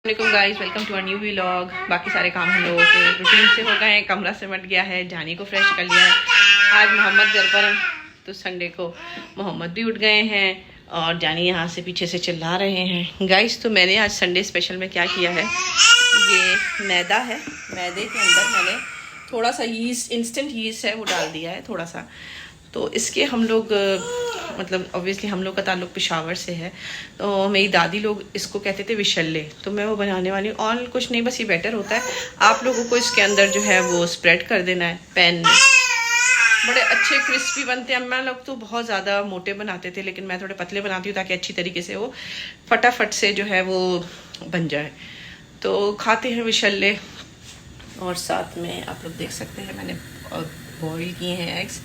Guys, welcome to a new vlog. बाकी सारे काम हम लोगों के रूटीन से हो गए हैं। कमरा सिमट गया है, जानी को फ्रेश कर लिया है। आज मोहम्मद घर पर है तो संडे को मोहम्मद भी उठ गए हैं और जानी यहाँ से पीछे से चिल्ला रहे हैं। गाइस, तो मैंने आज संडे स्पेशल में क्या किया है, ये मैदा है, मैदे के अंदर मैंने थोड़ा सा यीस्ट, इंस्टेंट यीस्ट है वो डाल दिया है थोड़ा सा। तो इसके हम लोग मतलब ऑब्वियसली हम लोग का ताल्लुक पेशावर से है, तो मेरी दादी लोग इसको कहते थे विशल्ले। तो मैं वो बनाने वाली हूँ। और कुछ नहीं, बस ये बैटर होता है। आप लोगों को इसके अंदर जो है वो स्प्रेड कर देना है पैन में। बड़े अच्छे क्रिस्पी बनते हैं। अम्मा लोग तो बहुत ज़्यादा मोटे बनाते थे, लेकिन मैं थोड़े पतले बनाती हूँ ताकि अच्छी तरीके से वो फटाफट से जो है वो बन जाए। तो खाते हैं विशल्ले। और साथ में आप लोग देख सकते हैं मैंने बॉईल किए हैं एग्स।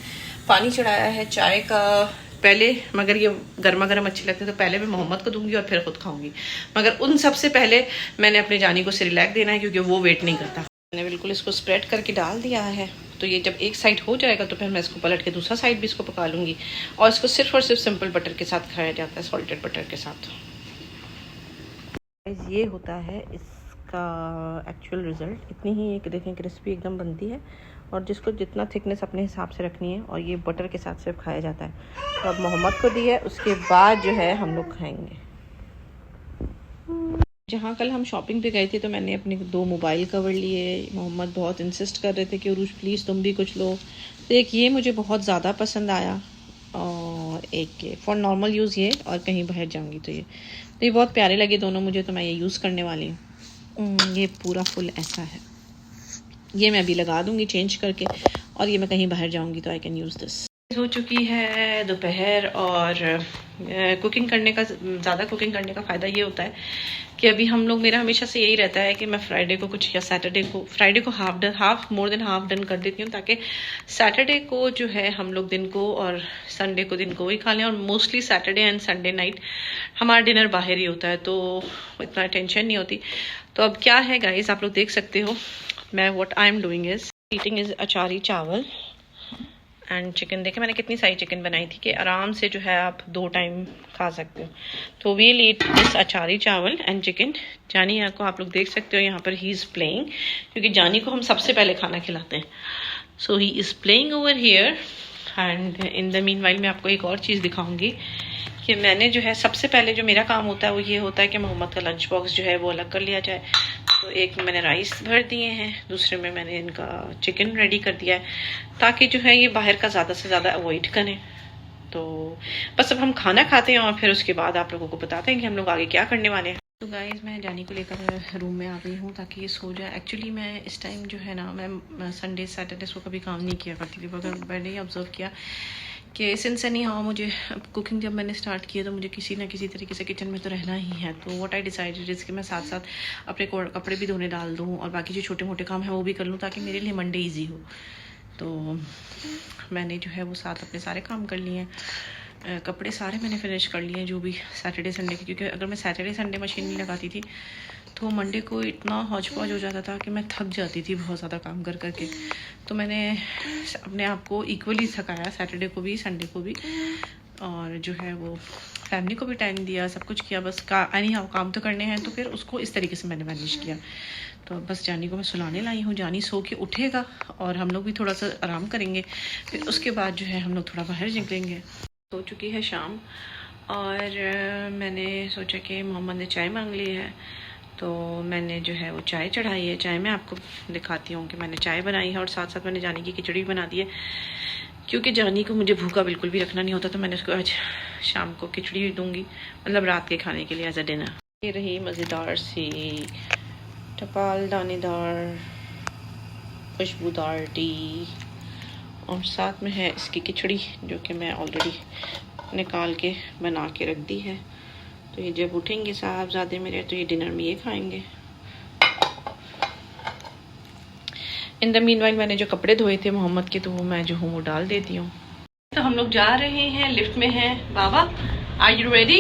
पानी चढ़ाया है चाय का पहले, मगर ये गर्मा गर्म अच्छे लगते हैं तो पहले मैं मोहम्मद को दूंगी और फिर खुद खाऊंगी। मगर उन सबसे पहले मैंने अपने जानी को सिरिलैक देना है क्योंकि वो वेट नहीं करता। मैंने बिल्कुल इसको स्प्रेड करके डाल दिया है। तो ये जब एक साइड हो जाएगा तो फिर मैं इसको पलट के दूसरा साइड भी इसको पका लूँगी। और इसको सिर्फ और सिर्फ सिंपल बटर के साथ खाया जाता है, सॉल्टेड बटर के साथ। ये होता है इसका एक्चुअल रिज़ल्ट। इतनी ही एक देखें क्रिस्पी एकदम बनती है। और जिसको जितना थिकनेस अपने हिसाब से रखनी है, और ये बटर के साथ सिर्फ खाया जाता है। तो अब मोहम्मद को दी है, उसके बाद जो है हम लोग खाएंगे। जहाँ कल हम शॉपिंग पे गए थे तो मैंने अपने 2 मोबाइल कवर लिए। मोहम्मद बहुत इंसिस्ट कर रहे थे कि उरूज प्लीज़ तुम भी कुछ लो। तो एक ये मुझे बहुत ज़्यादा पसंद आया, और एक फॉर नॉर्मल यूज़ ये, और कहीं बाहर जाऊँगी तो ये बहुत प्यारे लगे दोनों मुझे। तो मैं ये यूज़ करने वाली हूँ। ये पूरा फुल ऐसा है, ये मैं अभी लगा दूंगी चेंज करके। और ये मैं कहीं बाहर जाऊंगी तो आई कैन यूज़ दिस। हो चुकी है दोपहर, और कुकिंग करने का, ज़्यादा कुकिंग करने का फ़ायदा ये होता है कि अभी हम लोग, मेरा हमेशा से यही रहता है कि मैं फ्राइडे को कुछ, या सैटरडे को, फ्राइडे को half more than half done कर देती हूँ ताकि सैटरडे को जो है हम लोग दिन को, और संडे को दिन को ही खा लें। और mostly Saturday and Sunday night हमारा डिनर बाहर ही होता है, तो इतना टेंशन नहीं होती। तो अब क्या है गाइस, आप लोग देख सकते हो, मैं what I am doing is eating is achari chawal and chicken. देखे मैंने कितनी सारी चिकन बनाई थी कि आराम से जो है आप 2 टाइम खा सकते हो। तो we'll eat this achari chawal and chicken. जानी को आप लोग देख सकते हो यहाँ पर, ही इज़ प्लेइंग, क्योंकि जानी को हम सबसे पहले खाना खिलाते हैं। So he is playing over here. And in the meanwhile मैं आपको एक और चीज़ दिखाऊंगी कि मैंने जो है सबसे पहले जो मेरा काम होता है वो ये होता है कि मोहम्मद का लंच बॉक्स जो है वो अलग कर लिया जाए। तो एक में मैंने राइस भर दिए हैं, दूसरे में मैंने इनका चिकन रेडी कर दिया है ताकि जो है ये बाहर का ज़्यादा से ज़्यादा अवॉइड करें। तो बस अब हम खाना खाते हैं और फिर उसके बाद आप लोगों को बताते हैं कि हम लोग आगे क्या करने वाले हैं। तो गाइस, मैं जानी को लेकर रूम में आ गई हूँ ताकि ये सो जाए। एक्चुअली मैं इस टाइम जो है ना, मैं संडे सैटरडे को कभी काम नहीं किया करती थी, मगर मैंने ही ऑब्जर्व किया कि सिंस नहीं हाँ, मुझे अब कुकिंग जब मैंने स्टार्ट किया तो मुझे किसी ना किसी तरीके से किचन में तो रहना ही है। तो व्हाट आई डिसाइडेड इज़ कि मैं साथ साथ अपने कपड़े भी धोने डाल दूँ और बाकी जो छोटे मोटे काम हैं वो भी कर लूँ ताकि मेरे लिए मंडे ईजी हो। तो मैंने जो है वो साथ अपने सारे काम कर लिए हैं। कपड़े सारे मैंने फिनिश कर लिए हैं जो भी सैटरडे संडे के, क्योंकि अगर मैं सैटरडे संडे मशीन नहीं लगाती थी तो मंडे को इतना हौच पौच हो जाता था कि मैं थक जाती थी बहुत ज़्यादा काम कर करके। तो मैंने अपने आप को इक्वली थकाया, सैटरडे को भी संडे को भी, और जो है वो फैमिली को भी टाइम दिया, सब कुछ किया। बस काम तो करने हैं, तो फिर उसको इस तरीके से मैंने मैनेज किया। तो बस जानी को मैं सुलाने लाई हूँ, जानी सो के उठेगा और हम लोग भी थोड़ा सा आराम करेंगे। फिर उसके बाद जो है हम लोग थोड़ा बाहर निकलेंगे। हो चुकी है शाम, और मैंने सोचा कि मोहम्मद ने चाय मांग ली है तो मैंने जो है वो चाय चढ़ाई है। चाय मैं आपको दिखाती हूँ कि मैंने चाय बनाई है, और साथ साथ मैंने जानी की खिचड़ी बना दी है क्योंकि जानी को मुझे भूखा बिल्कुल भी रखना नहीं होता। तो मैंने उसको आज शाम को खिचड़ी दूंगी, मतलब रात के खाने के लिए एज अ डिनर। ये रही मज़ेदार सी टपाल दानेदार खुशबूदार टी, और साथ में है इसकी खिचड़ी जो कि मैं ऑलरेडी निकाल के बना के रख दी है। तो ये जब उठेंगे साहबजादे मेरे तो ये डिनर में ये खाएंगे। इन द मीनवाइल मैंने जो कपड़े धोए थे मोहम्मद के, तो वो मैं जो हूँ वो डाल देती हूँ। तो हम लोग जा रहे हैं, लिफ्ट में हैं। बाबा, आर यू रेडी?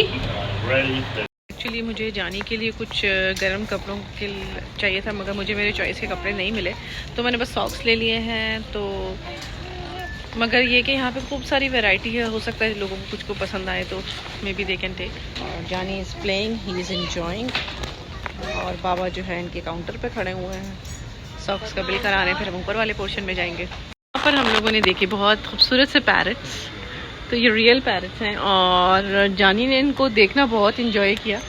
एक्चुअली मुझे जाने के लिए कुछ गर्म कपड़ों के चाहिए था, मगर मुझे मेरे चॉइस के कपड़े नहीं मिले, तो मैंने बस सॉक्स ले लिए हैं। तो मगर ये कि यहाँ पे खूब सारी वैरायटी है, हो सकता है लोगों को कुछ को पसंद आए तो may be they can take. और Jani is playing, he is enjoying. और बाबा जो है इनके काउंटर पे खड़े हुए हैं, सॉक्स का बिल करा रहे हैं। फिर हम ऊपर वाले पोर्शन में जाएंगे। यहाँ पर हम लोगों ने देखे बहुत खूबसूरत से पैरट्स। तो ये रियल पैरट्स हैं और जानी ने इनको देखना बहुत इंजॉय किया।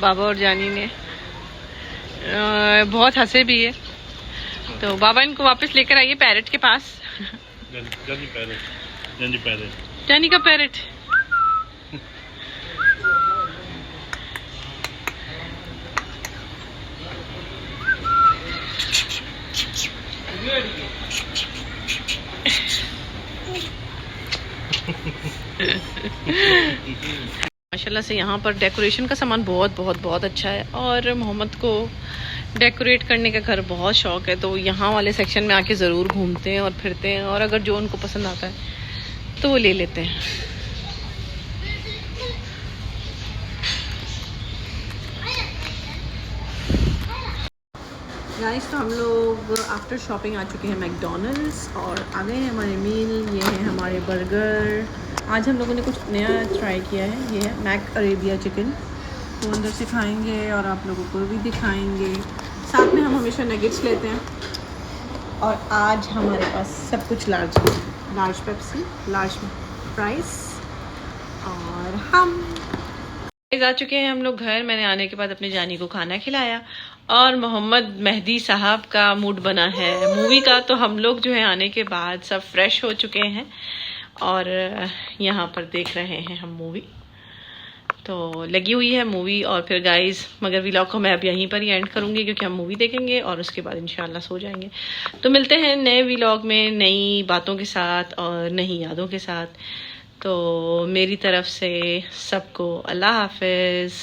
बाबा और जानी ने बहुत हंसे भी है। तो बाबा इनको वापस लेकर आइए पैरट के पास। जानी का पैरट। माशाल्लाह से यहाँ पर डेकोरेशन का सामान बहुत बहुत बहुत अच्छा है और मोहम्मद को डेकोरेट करने का घर बहुत शौक है। तो यहाँ वाले सेक्शन में आके ज़रूर घूमते हैं और फिरते हैं और अगर जो उनको पसंद आता है तो वो ले लेते हैं। गाइस तो हम लोग आफ्टर शॉपिंग आ चुके हैं मैकडॉनल्ड्स और आ गए हैं हमारे मील। ये है हमारे बर्गर। आज हम लोगों ने कुछ नया ट्राई किया है। ये है मैक अरेबिया चिकन। तो अंदर से खाएंगे और आप लोगों को भी दिखाएंगे। साथ में हम हमेशा नगेट्स लेते हैं और आज हमारे पास सब कुछ लार्ज है। लार्ज पेप्सी, लार्ज फ्राइज़ और हम आ चुके हैं हम लोग घर। मैंने आने के बाद अपनी जानी को खाना खिलाया और मोहम्मद मेहदी साहब का मूड बना है मूवी का। तो हम लोग जो है आने के बाद सब फ्रेश हो चुके हैं और यहाँ पर देख रहे हैं हम मूवी। तो लगी हुई है मूवी। और फिर गाइस मगर व्लॉग को मैं अब यहीं पर ही एंड करूँगी क्योंकि हम मूवी देखेंगे और उसके बाद इंशाल्लाह सो जाएंगे। तो मिलते हैं नए व्लॉग में नई बातों के साथ और नई यादों के साथ। तो मेरी तरफ से सबको अल्लाह हाफिज़।